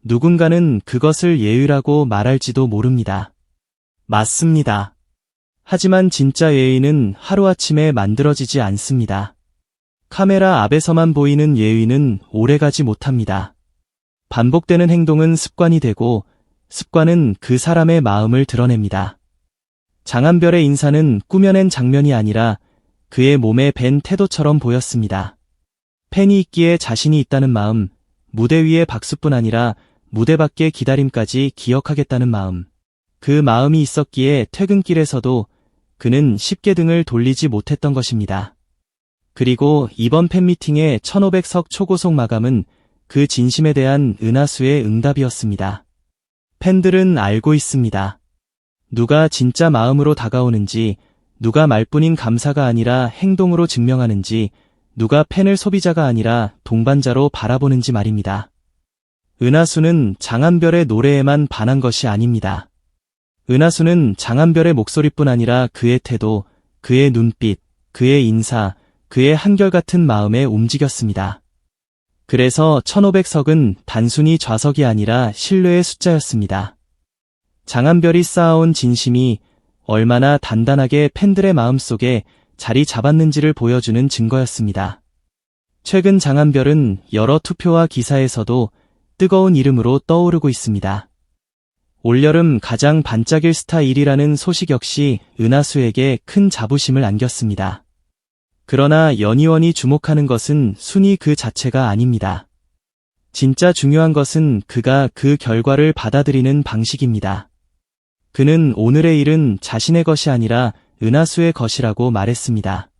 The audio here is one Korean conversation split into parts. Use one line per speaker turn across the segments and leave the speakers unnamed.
누군가는 그것을 예의라고 말할지도 모릅니다. 맞습니다. 하지만 진짜 예의는 하루아침에 만들어지지 않습니다. 카메라 앞에서만 보이는 예의는 오래가지 못합니다. 반복되는 행동은 습관이 되고 습관은 그 사람의 마음을 드러냅니다. 장한별의 인사는 꾸며낸 장면이 아니라 그의 몸에 밴 태도처럼 보였습니다. 팬이 있기에 자신이 있다는 마음, 무대 위의 박수뿐 아니라 무대 밖의 기다림까지 기억하겠다는 마음. 그 마음이 있었기에 퇴근길에서도 그는 쉽게 등을 돌리지 못했던 것입니다. 그리고 이번 팬미팅의 1500석 초고속 마감은 그 진심에 대한 은하수의 응답이었습니다. 팬들은 알고 있습니다. 누가 진짜 마음으로 다가오는지, 누가 말뿐인 감사가 아니라 행동으로 증명하는지, 누가 팬을 소비자가 아니라 동반자로 바라보는지 말입니다. 은하수는 장한별의 노래에만 반한 것이 아닙니다. 은하수는 장한별의 목소리뿐 아니라 그의 태도, 그의 눈빛, 그의 인사, 그의 한결같은 마음에 움직였습니다. 그래서 1500석은 단순히 좌석이 아니라 신뢰의 숫자였습니다. 장한별이 쌓아온 진심이 얼마나 단단하게 팬들의 마음속에 자리 잡았는지를 보여주는 증거였습니다. 최근 장한별은 여러 투표와 기사에서도 뜨거운 이름으로 떠오르고 있습니다. 올여름 가장 반짝일 스타 1위라는 소식 역시 은하수에게 큰 자부심을 안겼습니다. 그러나 연희원이 주목하는 것은 순위 그 자체가 아닙니다. 진짜 중요한 것은 그가 그 결과를 받아들이는 방식입니다. 그는 오늘의 일은 자신의 것이 아니라 은하수의 것이라고 말했습니다.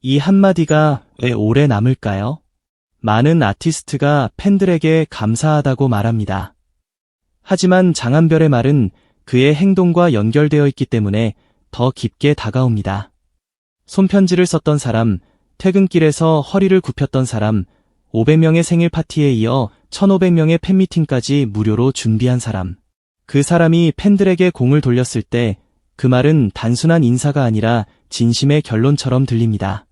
이 한마디가 왜 오래 남을까요? 많은 아티스트가 팬들에게 감사하다고 말합니다. 하지만 장한별의 말은 그의 행동과 연결되어 있기 때문에 더 깊게 다가옵니다. 손편지를 썼던 사람, 퇴근길에서 허리를 굽혔던 사람, 500명의 생일 파티에 이어 1500명의 팬미팅까지 무료로 준비한 사람. 그 사람이 팬들에게 공을 돌렸을 때 그 말은 단순한 인사가 아니라 진심의 결론처럼 들립니다.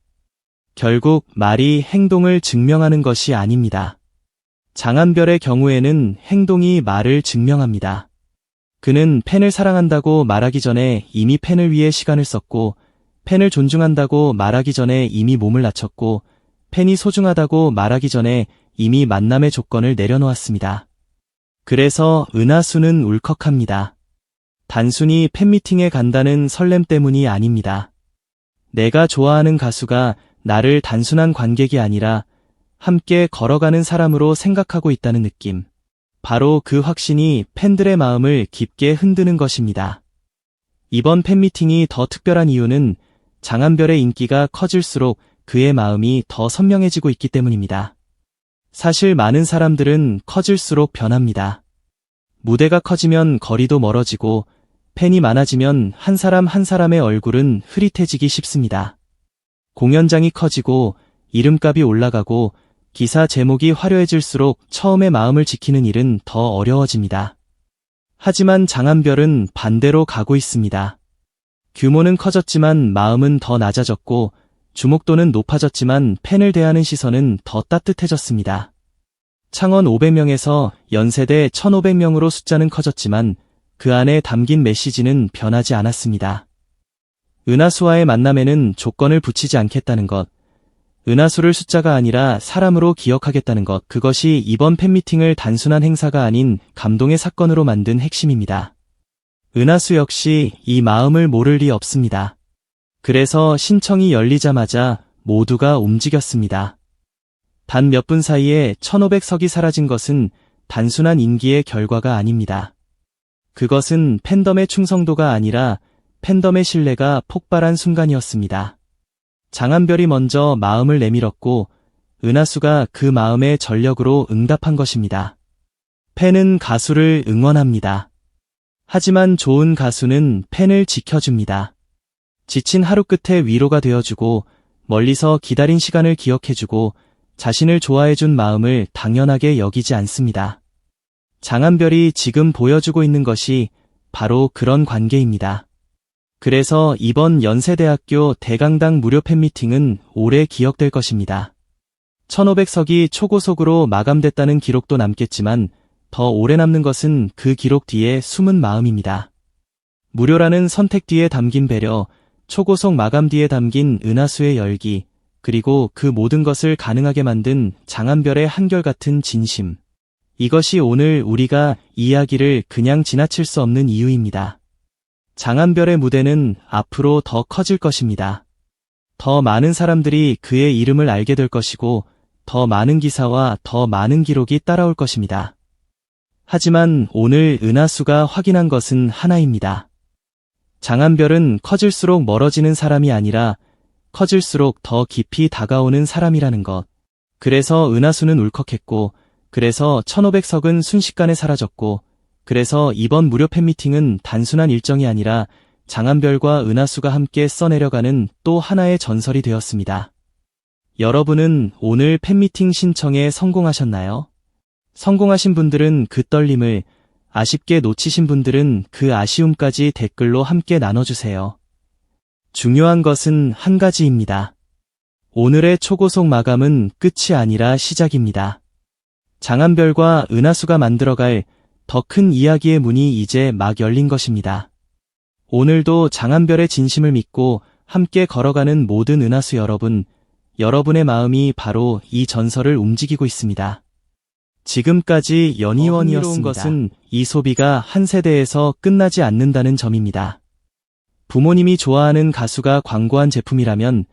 결국 말이 행동을 증명하는 것이 아닙니다. 장한별의 경우에는 행동이 말을 증명합니다. 그는 팬을 사랑한다고 말하기 전에 이미 팬을 위해 시간을 썼고, 팬을 존중한다고 말하기 전에 이미 몸을 낮췄고, 팬이 소중하다고 말하기 전에 이미 만남의 조건을 내려놓았습니다. 그래서 은하수는 울컥합니다. 단순히 팬미팅에 간다는 설렘 때문이 아닙니다. 내가 좋아하는 가수가 나를 단순한 관객이 아니라 함께 걸어가는 사람으로 생각하고 있다는 느낌. 바로 그 확신이 팬들의 마음을 깊게 흔드는 것입니다. 이번 팬미팅이 더 특별한 이유는 장한별의 인기가 커질수록 그의 마음이 더 선명해지고 있기 때문입니다. 사실 많은 사람들은 커질수록 변합니다. 무대가 커지면 거리도 멀어지고 팬이 많아지면 한 사람 한 사람의 얼굴은 흐릿해지기 쉽습니다. 공연장이 커지고 이름값이 올라가고 기사 제목이 화려해질수록 처음의 마음을 지키는 일은 더 어려워집니다. 하지만 장한별은 반대로 가고 있습니다. 규모는 커졌지만 마음은 더 낮아졌고 주목도는 높아졌지만 팬을 대하는 시선은 더 따뜻해졌습니다. 창원 500명에서 연세대 1500명으로 숫자는 커졌지만 그 안에 담긴 메시지는 변하지 않았습니다. 은하수와의 만남에는 조건을 붙이지 않겠다는 것, 은하수를 숫자가 아니라 사람으로 기억하겠다는 것, 그것이 이번 팬미팅을 단순한 행사가 아닌 감동의 사건으로 만든 핵심입니다. 은하수 역시 이 마음을 모를 리 없습니다. 그래서 신청이 열리자마자 모두가 움직였습니다. 단 몇 분 사이에 1500석이 사라진 것은 단순한 인기의 결과가 아닙니다. 그것은 팬덤의 충성도가 아니라 팬덤의 신뢰가 폭발한 순간이었습니다. 장한별이 먼저 마음을 내밀었고 은하수가 그 마음의 전력으로 응답한 것입니다. 팬은 가수를 응원합니다. 하지만 좋은 가수는 팬을 지켜줍니다. 지친 하루 끝에 위로가 되어주고 멀리서 기다린 시간을 기억해주고 자신을 좋아해준 마음을 당연하게 여기지 않습니다. 장한별이 지금 보여주고 있는 것이 바로 그런 관계입니다. 그래서 이번 연세대학교 대강당 무료 팬미팅은 오래 기억될 것입니다. 1500석이 초고속으로 마감됐다는 기록도 남겠지만 더 오래 남는 것은 그 기록 뒤에 숨은 마음입니다. 무료라는 선택 뒤에 담긴 배려, 초고속 마감 뒤에 담긴 은하수의 열기, 그리고 그 모든 것을 가능하게 만든 장한별의 한결같은 진심. 이것이 오늘 우리가 이야기를 그냥 지나칠 수 없는 이유입니다. 장한별의 무대는 앞으로 더 커질 것입니다. 더 많은 사람들이 그의 이름을 알게 될 것이고, 더 많은 기사와 더 많은 기록이 따라올 것입니다. 하지만 오늘 은하수가 확인한 것은 하나입니다. 장한별은 커질수록 멀어지는 사람이 아니라 커질수록 더 깊이 다가오는 사람이라는 것. 그래서 은하수는 울컥했고, 그래서 1500석은 순식간에 사라졌고, 그래서 이번 무료 팬미팅은 단순한 일정이 아니라 장한별과 은하수가 함께 써내려가는 또 하나의 전설이 되었습니다. 여러분은 오늘 팬미팅 신청에 성공하셨나요? 성공하신 분들은 그 떨림을, 아쉽게 놓치신 분들은 그 아쉬움까지 댓글로 함께 나눠주세요. 중요한 것은 한 가지입니다. 오늘의 초고속 마감은 끝이 아니라 시작입니다. 장한별과 은하수가 만들어갈 더 큰 이야기의 문이 이제 막 열린 것입니다. 오늘도 장한별의 진심을 믿고 함께 걸어가는 모든 은하수 여러분, 여러분의 마음이 바로 이 전설을 움직이고 있습니다. 지금까지 연희원이었습니다. 것은 이 소비가 한 세대에서 끝나지 않는다는 점입니다. 부모님이 좋아하는 가수가 광고한 제품이라면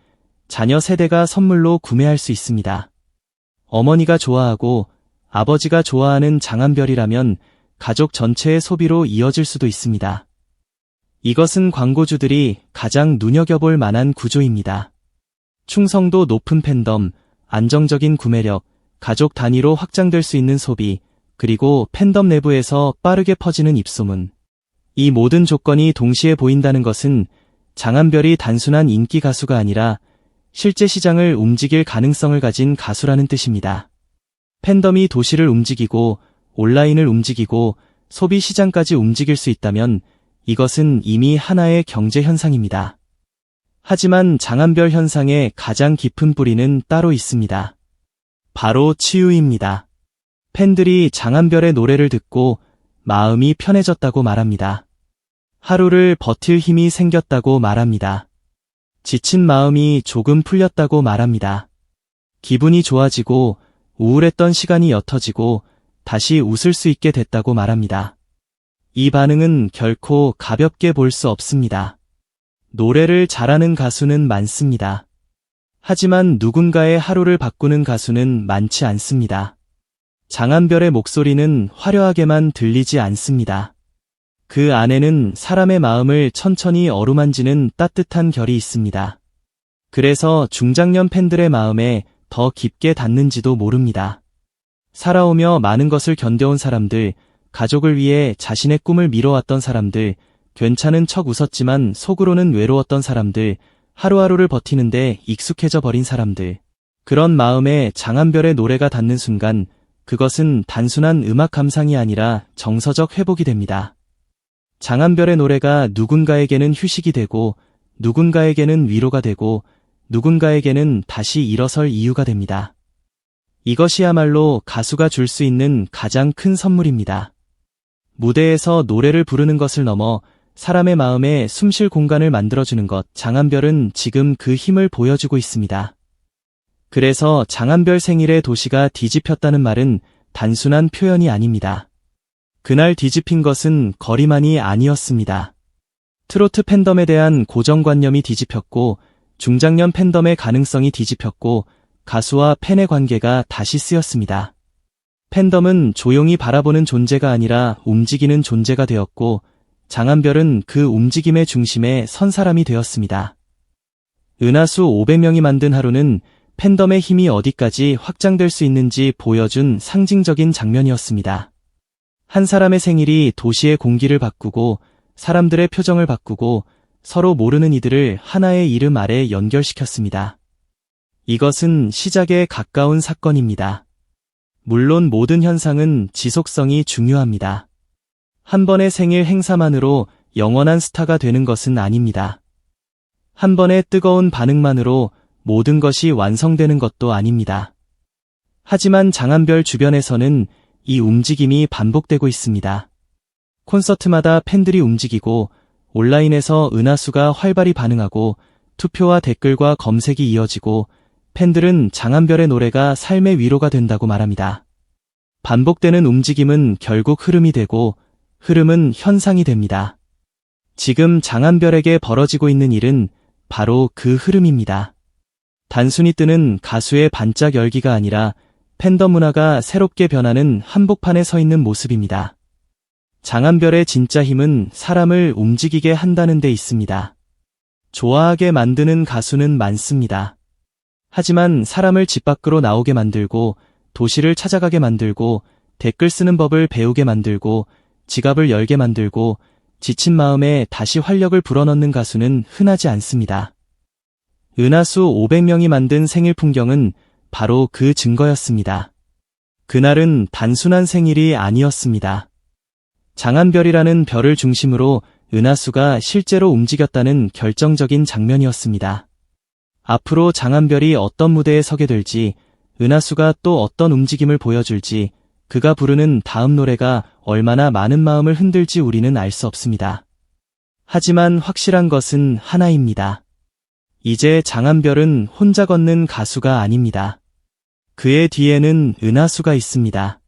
자녀 세대가 선물로 구매할 수 있습니다. 어머니가 좋아하고 아버지가 좋아하는 장한별이라면 가족 전체의 소비로 이어질 수도 있습니다. 이것은 광고주들이 가장 눈여겨볼 만한 구조입니다. 충성도 높은 팬덤, 안정적인 구매력, 가족 단위로 확장될 수 있는 소비, 그리고 팬덤 내부에서 빠르게 퍼지는 입소문. 이 모든 조건이 동시에 보인다는 것은 장한별이 단순한 인기 가수가 아니라 실제 시장을 움직일 가능성을 가진 가수라는 뜻입니다. 팬덤이 도시를 움직이고 온라인을 움직이고 소비 시장까지 움직일 수 있다면 이것은 이미 하나의 경제 현상입니다. 하지만 장한별 현상의 가장 깊은 뿌리는 따로 있습니다. 바로 치유입니다. 팬들이 장한별의 노래를 듣고 마음이 편해졌다고 말합니다. 하루를 버틸 힘이 생겼다고 말합니다. 지친 마음이 조금 풀렸다고 말합니다. 기분이 좋아지고 우울했던 시간이 옅어지고 다시 웃을 수 있게 됐다고 말합니다. 이 반응은 결코 가볍게 볼 수 없습니다. 노래를 잘하는 가수는 많습니다. 하지만 누군가의 하루를 바꾸는 가수는 많지 않습니다. 장한별의 목소리는 화려하게만 들리지 않습니다. 그 안에는 사람의 마음을 천천히 어루만지는 따뜻한 결이 있습니다. 그래서 중장년 팬들의 마음에 더 깊게 닿는지도 모릅니다. 살아오며 많은 것을 견뎌온 사람들, 가족을 위해 자신의 꿈을 미뤄왔던 사람들, 괜찮은 척 웃었지만 속으로는 외로웠던 사람들, 하루하루를 버티는데 익숙해져 버린 사람들. 그런 마음에 장한별의 노래가 닿는 순간 그것은 단순한 음악 감상이 아니라 정서적 회복이 됩니다. 장한별의 노래가 누군가에게는 휴식이 되고 누군가에게는 위로가 되고 누군가에게는 다시 일어설 이유가 됩니다. 이것이야말로 가수가 줄 수 있는 가장 큰 선물입니다. 무대에서 노래를 부르는 것을 넘어 사람의 마음에 숨쉴 공간을 만들어주는 것, 장한별은 지금 그 힘을 보여주고 있습니다. 그래서 장한별 생일에 도시가 뒤집혔다는 말은 단순한 표현이 아닙니다. 그날 뒤집힌 것은 거리만이 아니었습니다. 트로트 팬덤에 대한 고정관념이 뒤집혔고 중장년 팬덤의 가능성이 뒤집혔고 가수와 팬의 관계가 다시 쓰였습니다. 팬덤은 조용히 바라보는 존재가 아니라 움직이는 존재가 되었고 장한별은 그 움직임의 중심에 선 사람이 되었습니다. 은하수 500명이 만든 하루는 팬덤의 힘이 어디까지 확장될 수 있는지 보여준 상징적인 장면이었습니다. 한 사람의 생일이 도시의 공기를 바꾸고 사람들의 표정을 바꾸고 서로 모르는 이들을 하나의 이름 아래 연결시켰습니다. 이것은 시작에 가까운 사건입니다. 물론 모든 현상은 지속성이 중요합니다. 한 번의 생일 행사만으로 영원한 스타가 되는 것은 아닙니다. 한 번의 뜨거운 반응만으로 모든 것이 완성되는 것도 아닙니다. 하지만 장한별 주변에서는 이 움직임이 반복되고 있습니다. 콘서트마다 팬들이 움직이고 온라인에서 은하수가 활발히 반응하고 투표와 댓글과 검색이 이어지고 팬들은 장한별의 노래가 삶의 위로가 된다고 말합니다. 반복되는 움직임은 결국 흐름이 되고 흐름은 현상이 됩니다. 지금 장한별에게 벌어지고 있는 일은 바로 그 흐름입니다. 단순히 뜨는 가수의 반짝 열기가 아니라 팬덤 문화가 새롭게 변하는 한복판에 서 있는 모습입니다. 장한별의 진짜 힘은 사람을 움직이게 한다는 데 있습니다. 좋아하게 만드는 가수는 많습니다. 하지만 사람을 집 밖으로 나오게 만들고 도시를 찾아가게 만들고 댓글 쓰는 법을 배우게 만들고 지갑을 열게 만들고 지친 마음에 다시 활력을 불어넣는 가수는 흔하지 않습니다. 은하수 500명이 만든 생일 풍경은 바로 그 증거였습니다. 그날은 단순한 생일이 아니었습니다. 장한별이라는 별을 중심으로 은하수가 실제로 움직였다는 결정적인 장면이었습니다. 앞으로 장한별이 어떤 무대에 서게 될지, 은하수가 또 어떤 움직임을 보여줄지, 그가 부르는 다음 노래가 얼마나 많은 마음을 흔들지 우리는 알 수 없습니다. 하지만 확실한 것은 하나입니다. 이제 장한별은 혼자 걷는 가수가 아닙니다. 그의 뒤에는 은하수가 있습니다.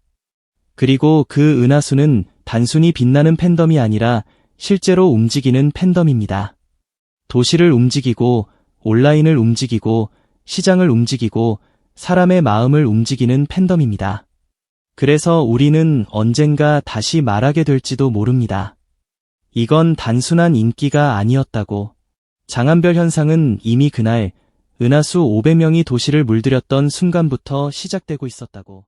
그리고 그 은하수는 단순히 빛나는 팬덤이 아니라 실제로 움직이는 팬덤입니다. 도시를 움직이고 온라인을 움직이고 시장을 움직이고 사람의 마음을 움직이는 팬덤입니다. 그래서 우리는 언젠가 다시 말하게 될지도 모릅니다. 이건 단순한 인기가 아니었다고. 장한별 현상은 이미 그날 은하수 500명이 도시를 물들였던 순간부터 시작되고 있었다고.